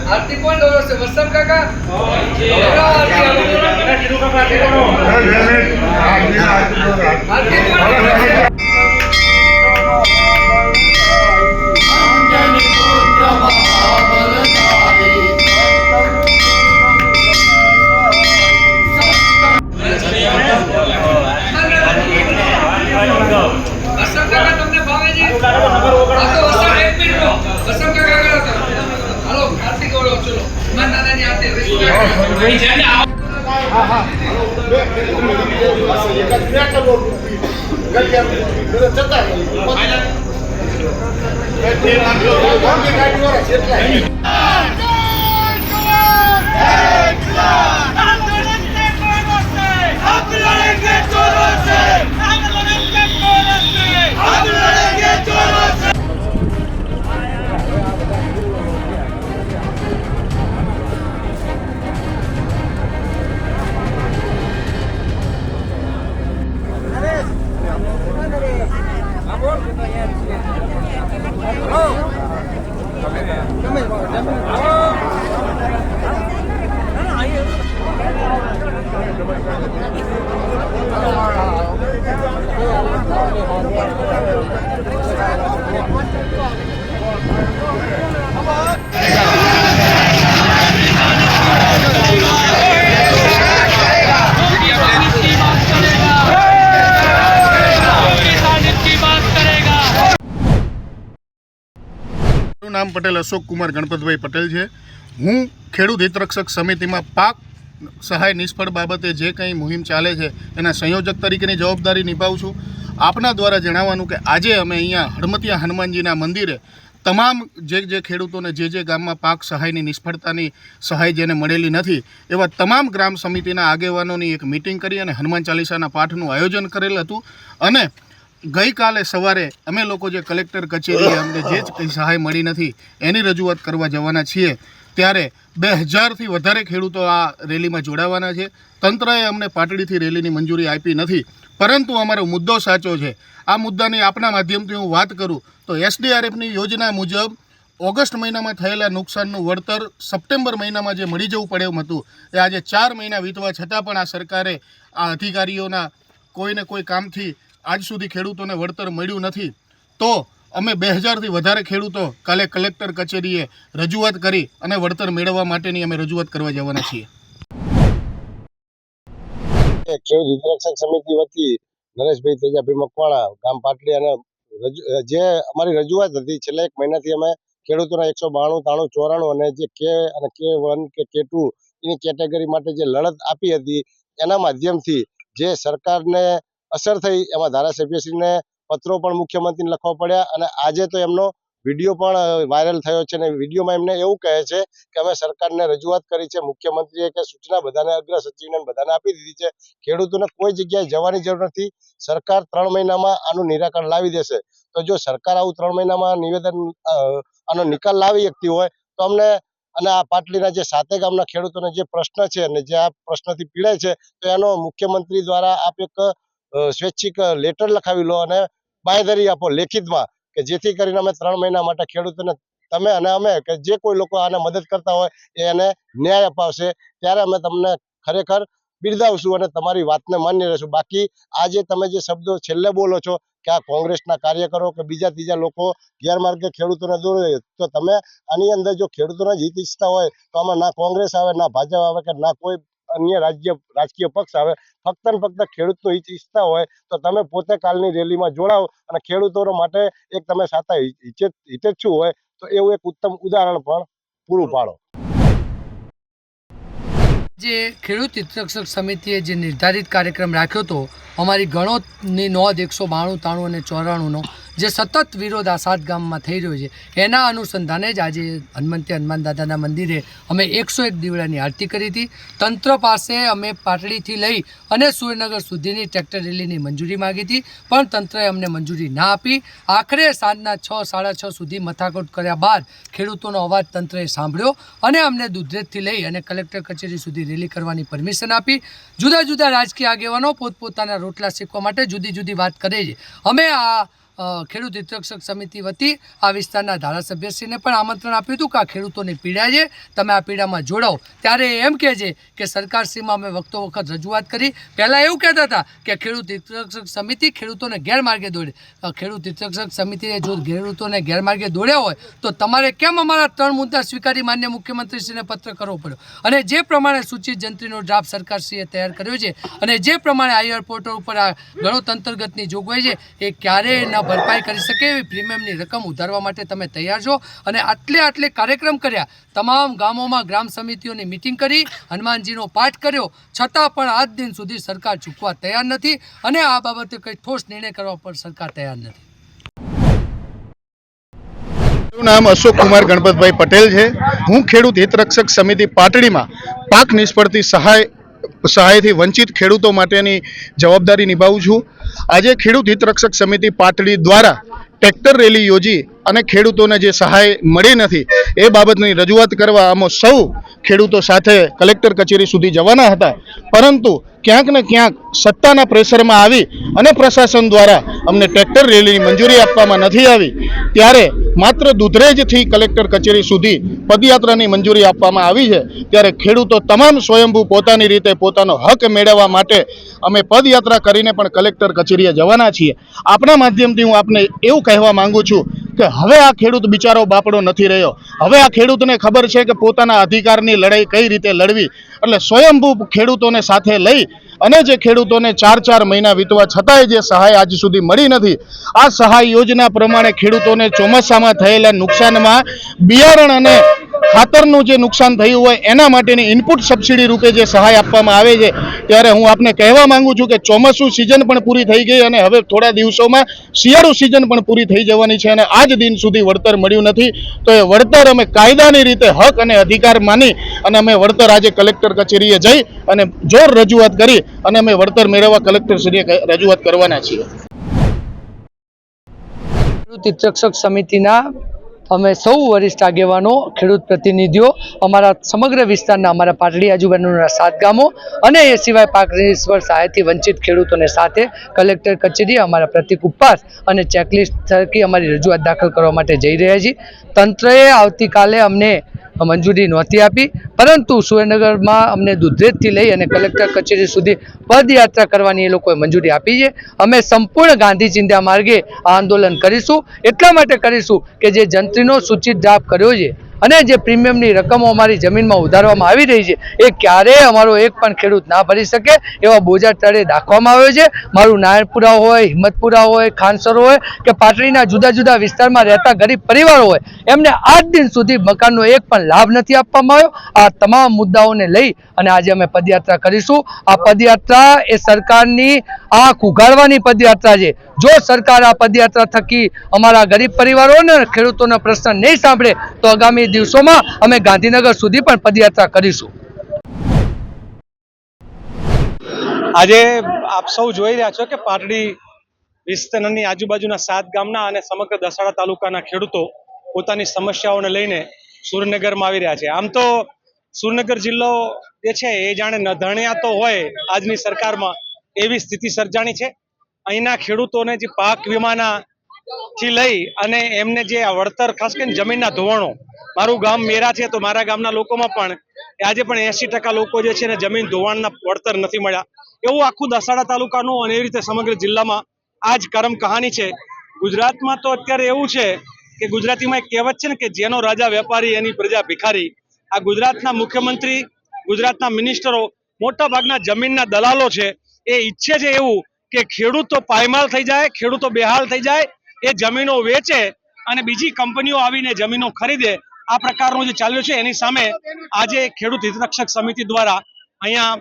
आरती कौन दौड़ो से वसम काका वसम काका तुमने भावे जी तो वसम एक मिनट रो वसम काका करो तो हेलो आरती करो चलो मन दादा ની આરતી ભાઈ છે ને હા હા નામ પટેલ અશોક કુમાર ગણપતભાઈ પટેલ છે। હું ખેડૂત હિતરક્ષક સમિતિમાં પાક સહાય નિષ્ફળ બાબતે જે કંઈ મુહિમ ચાલે છે એના સંયોજક તરીકેની જવાબદારી નિભાવું છું। આપના દ્વારા જણાવવાનું કે આજે અમે અહીંયા હડમતિયા હનુમાનજીના મંદિરે તમામ જે ખેડૂતોને જે ગામમાં પાક સહાયની નિષ્ફળતાની સહાય જેને મળેલી નથી એવા તમામ ગ્રામ સમિતિના આગેવાનોની એક મિટિંગ કરી અને હનુમાન ચાલીસાના પાઠનું આયોજન કરેલ હતું। અને ગઈકાલે સવારે અમે લોકો જે કલેક્ટર કચેરીએ અમને જે જ કંઈ સહાય મળી નથી એની રજૂઆત કરવા જવાના છીએ ત્યારે 2000થી વધારે ખેડૂતો આ રેલીમાં જોડાવાના છે। તંત્રએ અમને પાટડીથી રેલીની મંજૂરી આપી નથી, પરંતુ અમારો મુદ્દો સાચો છે। આ મુદ્દાની આપના માધ્યમથી હું વાત કરું તો એસડીઆરએફની યોજના મુજબ ઓગસ્ટ મહિનામાં થયેલા નુકસાનનું વળતર સપ્ટેમ્બર મહિનામાં જે મળી જવું પડે એમ હતું એ આજે 4 મહિના વીતવા છતાં પણ આ સરકારે આ અધિકારીઓના કોઈને કોઈ કામથી આજ સુધી ખેડૂતોને વળતર મળ્યું નથી। તો અમે 2000થી વધારે ખેડૂતો કાલે કલેક્ટર કચેરીએ રજૂઆત કરી અને વળતર મેળવવા માટેની અમે રજૂઆત કરવા જવાના છીએ। ખેડૂત હિતરક્ષક સમિતિ વતી નરેશભાઈ તેજાભાઈ મકવાણા ગામ પાટડી અને જે અમારી રજૂઆત હતી છેલ્લા 1 મહિનાથી અમે ખેડૂતોના 192, 93, 94 અને જે કે અને K1 કે K2 એની કેટેગરી માટે જે લડત આપી હતી એના માધ્યમથી જે સરકારને અસર થઈ એમાં ધારાસભ્યશ્રીને પત્રો પણ મુખ્યમંત્રીને લખવા પડ્યા અને આજે તો એમનો વિડીયો પણ વાયરલ થયો છે અને વિડીયોમાં એમને એવું કહે છે કે અમે સરકારને રજૂઆત કરી છે, મુખ્યમંત્રીએ કે સૂચના બધાને અગ્ર સચિવને બધાને આપી દીધી છે, ખેડૂતોને કોઈ જગ્યાએ જવાની જરૂર નથી, સરકાર 3 મહિનામાં આનું નિરાકરણ લાવી દેશે। તો જો સરકાર આવું 3 મહિનામાં નિવેદન આનો નિકાલ લાવી શકતી હોય તો અમને અને આ પાટલીના જે 7 ગામના ખેડૂતોને જે પ્રશ્ન છે અને જે આ પ્રશ્નથી પીડાય છે તો એનો મુખ્યમંત્રી દ્વારા આપ એક સ્વૈચ્છિક લેટર લખાવી લો અને બાંયધરી આપો લેખિતમાં કે જેથી કરીને અમે 3 મહિના માટે ખેડૂતોને તમે અને અમે કે જે કોઈ લોકો આને મદદ કરતા હોય એને ન્યાય અપાવશે ત્યારે અમે તમને ખરેખર બિરદાવશું અને તમારી વાતને માન્ય રહેશું। બાકી આજે તમે જે શબ્દો છેલ્લે બોલો છો કે આ કોંગ્રેસના કાર્યકરો કે બીજા ત્રીજા લોકો ગેરમાર્ગે ખેડૂતોને દોરે તો તમે આની અંદર જો ખેડૂતોના જ હિત ઈચ્છતા હોય તો આમાં ના કોંગ્રેસ આવે, ના ભાજપ આવે કે ના કોઈ અન્ય રાજકીય પક્ષ આવે, ફક્ત ને ફક્ત ખેડૂતનું હિત ઈચ્છતા હોય તો તમે પોતે કાલની રેલીમાં જોડાઓ અને ખેડૂતો માટે એક તમે સાચા હિતેચ્છુ હોય તો એવું એક ઉત્તમ ઉદાહરણ પણ પૂરું પાડો। જે ખેડૂત હિતરક્ષક સમિતિએ જે નિર્ધારિત કાર્યક્રમ રાખ્યો હતો અમારી ગણોતની નોંધ 192, 93 અને 94નો જે સતત વિરોધ આ 7 ગામમાં થઈ રહ્યો છે એના અનુસંધાને જ આજે હનુમાન દાદાના મંદિરે અમે 101 દીવડાની આરતી કરી હતી। તંત્ર પાસે અમે પાટડીથી લઈ અને સુરેન્દ્રનગર સુધીની ટ્રેક્ટર રેલીની મંજૂરી માગી હતી પણ તંત્રએ અમને મંજૂરી ના આપી। આખરે સાંજના 6, 6:30 સુધી મથાકોટ કર્યા બાદ ખેડૂતોનો અવાજ તંત્રએ સાંભળ્યો અને અમને દુધરેજથી લઈ અને કલેક્ટર કચેરી સુધી રેલી કરવાની પરમિશન આપી। જુદા જુદા રાજકીય આગેવાનો પોતપોતાના રોટલા શેકવા માટે જુદી જુદી વાત કરે છે। અમે આ ખેડૂત હિતરક્ષક સમિતિ વતી આ વિસ્તારના ધારાસભ્યશ્રીને પણ આમંત્રણ આપ્યું હતું કે આ ખેડૂતોની પીડા છે, તમે આ પીડામાં જોડાઓ. ત્યારે એમ કહે છે કે સરકારશ્રીમાં અમે વખતો વખત રજૂઆત કરી. પહેલાં એવું કહેતા હતા કે ખેડૂત હિતરક્ષક સમિતિ ખેડૂતોને ગેરમાર્ગે દોડે. ખેડૂત હિતરક્ષક સમિતિએ જો ખેડૂતોને ગેરમાર્ગે દોડ્યા હોય તો તમારે કેમ અમારા 3 મુદ્દા સ્વીકારી માન્ય મુખ્યમંત્રીશ્રીને પત્ર કરવો પડ્યો? અને જે પ્રમાણે સૂચિત જંત્રીનો ડ્રાફ્ટ સરકારશ્રીએ તૈયાર કર્યો છે અને જે પ્રમાણે આઈઆર પોર્ટલ ઉપર આ ગણોત અંતર્ગતની જોગવાઈ છે એ ક્યારેય ન ભરપાઈ કરી શકે એવી પ્રીમિયમની રકમ ઉધારવા માટે તમે તૈયાર છો. અને આટલે કાર્યક્રમ કર્યા, તમામ ગામોમાં ગ્રામ સમિતિઓની મિટિંગ કરી, હનુમાનજીનો પાઠ કર્યો, છતાં પણ આજ દિન સુધી સરકાર ચૂકવા તૈયાર નથી અને આ બાબતે કંઈ ઠોસ નિર્ણય કરવા પર સરકાર તૈયાર નથી. મારું નામ અશોક કુમાર ગણપતભાઈ પટેલ છે. હું ખેડૂત હિતરક્ષક સમિતિ પાટડીમાં પાક નિષ્ફળતી સહાયથી વંચિત ખેડૂતો માટેની જવાબદારી નિભાવું છું. આજે ખેડૂત હિતરક્ષક સમિતિ પાટડી દ્વારા ટ્રેક્ટર રેલી યોજી અને ખેડૂતોને જે સહાય મળી નથી એ બાબતની રજૂઆત કરવા અમે સૌ ખેડૂતો સાથે કલેક્ટર કચેરી સુધી જવાના હતા, પરંતુ ક્યાંક ને ક્યાંક સત્તાના પ્રેશરમાં આવી અને પ્રશાસન દ્વારા અમને ટ્રેક્ટર રેલીની મંજૂરી આપવામાં નથી આવી. ત્યારે માત્ર દુધરેજથી કલેક્ટર કચેરી સુધી પદયાત્રાની મંજૂરી આપવામાં આવી છે. ત્યારે ખેડૂતો તમામ સ્વયંભૂ પોતાની રીતે પોતાનો હક મેળવવા માટે અમે પદયાત્રા કરીને પણ કલેક્ટર કચેરીએ જવાના છીએ. આપણા માધ્યમથી હું આપને એવું કહેવા માંગુ છું કે હવે આ ખેડૂત બિચારો બાપડો નથી રહ્યો. હવે આ ખેડૂતને ખબર છે કે પોતાના અધિકારની લડાઈ કઈ રીતે લડવી. એટલે સ્વયંભૂ ખેડૂતોને સાથે લઈ અને જે ખેડૂતોને 4 મહિના વીતવા છતાંય જે સહાય આજ સુધી મળી નથી, આ સહાય યોજના પ્રમાણે ખેડૂતોને ચોમાસામાં થયેલા નુકસાનમાં બિયારણ અને ખાતરનું જે નુકસાન થયું હોય એના માટેની ઇનપુટ સબસિડી રૂપે જે સહાય આપવામાં આવે છે. ત્યારે હું આપને કહેવા માંગુ છું કે ચોમાસું સિઝન પણ પૂરી થઈ ગઈ અને હવે થોડા દિવસોમાં શિયાળુ સિઝન પણ પૂરી થઈ જવાની છે અને આજ દિન સુધી વળતર મળ્યું નથી. તો એ વળતર અમે કાયદાની રીતે હક અને અધિકાર માની અને અમે વળતર આજે કલેક્ટર કચેરીએ જઈ અને જોર રજૂઆત કરી અને અમે વળતર મેળવવા કલેક્ટરશ્રીએ રજૂઆત કરવાના છીએ. ખેડૂત હિતરક્ષક સમિતિના અમે સૌ વરિષ્ઠ આગેવાનો, ખેડૂત પ્રતિનિધિઓ, અમારા સમગ્ર વિસ્તારના અમારા પાટડી આજુબાજુના 7 ગામો અને એ સિવાય પાક નિષ્ફળ સહાયથી વંચિત ખેડૂતોને સાથે કલેક્ટર કચેરી અમારા પ્રતિક ઉપવાસ અને ચેકલિસ્ટ થકી અમારી રજૂઆત દાખલ કરવા માટે જઈ રહ્યા છીએ. તંત્રએ આવતીકાલે અમને મંજૂરી નહોતી આપી, પરંતુ સુરેન્દ્રનગરમાં અમને દુધરેજથી લઈ અને કલેક્ટર કચેરી સુધી પદયાત્રા કરવાની એ લોકોએ મંજૂરી આપી છે. અમે સંપૂર્ણ ગાંધી ચિંધ્યા માર્ગે આ આંદોલન કરીશું. એટલા માટે કરીશું કે જે જંત્રીનો સૂચિત ડ્રાફ્ટ કર્યો છે અને જે પ્રીમિયમની રકમો અમારી જમીનમાં ઉધારવામાં આવી રહી છે એ ક્યારેય અમારો એક પણ ખેડૂત ના ભરી શકે એવા બોજા તળે રાખવામાં આવ્યો છે. મારું નારાયણપુરા હોય, હિંમતપુરા હોય, ખાનસર હોય કે પાટડીના જુદા જુદા વિસ્તારમાં રહેતા ગરીબ પરિવારો હોય, એમને આજ દિન સુધી મકાનનો એક પણ લાભ નથી આપવામાં આવ્યો. આ તમામ મુદ્દાઓને લઈ અને આજે અમે પદયાત્રા કરીશું. આ પદયાત્રા એ સરકારની આંખ ઉઘાડવાની પદયાત્રા છે. જો સરકાર આ પદયાત્રા થકી અમારા ગરીબ પરિવારોને ખેડૂતોના પ્રશ્ન નહીં સાંભળે તો આગામી દિવસોમાં અમે ગાંધીનગર સુધી પણ પદયાત્રા કરીશું. આજે આપ સૌ જોઈ રહ્યા છો કે પાટડી વિસ્તારની આજુબાજુના 7 ગામના અને સમગ્ર દસાડા તાલુકાના ખેડૂતો પોતાની સમસ્યાઓને લઈને સુરેન્દ્રનગરમાં આવી રહ્યા છે. આમ તો સુરેન્દ્રનગર જિલ્લો જે છે એ જાણે નધણિયા તો હોય આજની સરકારમાં એવી સ્થિતિ સર્જાણી છે. અહીંના ખેડૂતોને જે પાક વીમાના થી લઈ અને એમને જે વળતર, ખાસ કરીને જમીનના ધોવાણો, મારું ગામ મેરા છે તો મારા ગામના લોકોમાં પણ આજે પણ 80% લોકો જે છે ને જમીન ધોવાણના વળતર નથી મળ્યા. એવું આખું દસાડા તાલુકાનું અને એવી રીતે સમગ્ર જિલ્લામાં આ જ કરમ કહાની છે. ગુજરાતમાં તો અત્યારે એવું છે કે ગુજરાતીમાં એક કહેવત છે ને કે જેનો રાજા વેપારી એની પ્રજા ભિખારી. આ ગુજરાતના મુખ્યમંત્રી, ગુજરાતના મિનિસ્ટરો મોટા ભાગના જમીનના દલાલો છે. એ ઈચ્છે છે એવું કે ખેડૂતો પાયમાલ થઈ જાય, ખેડૂતો બેહાલ થઈ જાય, એ જમીનો વેચે અને બીજી કંપનીઓ આવીને જમીનો ખરીદે. આ પ્રકારનું જે ચાલ્યું છે એની સામે આજે ખેડૂત હિતરક્ષક સમિતિ દ્વારા અહીંયા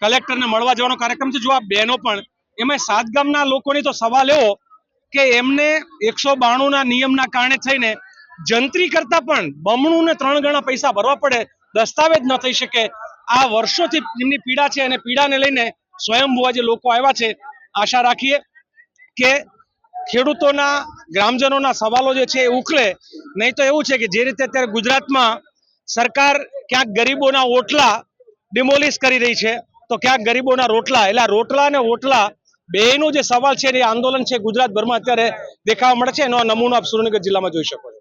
કલેક્ટરને મળવા જવાનો કાર્યક્રમ છે. જો આ બહેનો પણ, એમાં 7 ગામના લોકોની તો સવાલ એવો કે એમને 192ના નિયમના કારણે થઈને જંત્રી કરતા પણ બમણું ને 3 ગણા પૈસા ભરવા પડે, દસ્તાવેજ ન થઈ શકે. આ વર્ષોથી એમની પીડા છે અને પીડાને લઈને સ્વયંભૂ આજે લોકો આવ્યા છે. આશા રાખીએ કે ખેડૂતોના, ગ્રામજનોના સવાલો જે છે એ ઉકલે. નહીં તો એવું છે કે જે રીતે અત્યારે ગુજરાતમાં સરકાર ક્યાંક ગરીબોના ઓટલા ડિમોલિશ કરી રહી છે તો ક્યાંક ગરીબોના રોટલા, એટલે રોટલા અને ઓટલા બેનો જે સવાલ છે એ આંદોલન છે ગુજરાતભરમાં અત્યારે દેખાવા મળે છે. એનો આ નમૂનો આપ સુરેન્દ્રનગર જિલ્લામાં જોઈ શકો છો.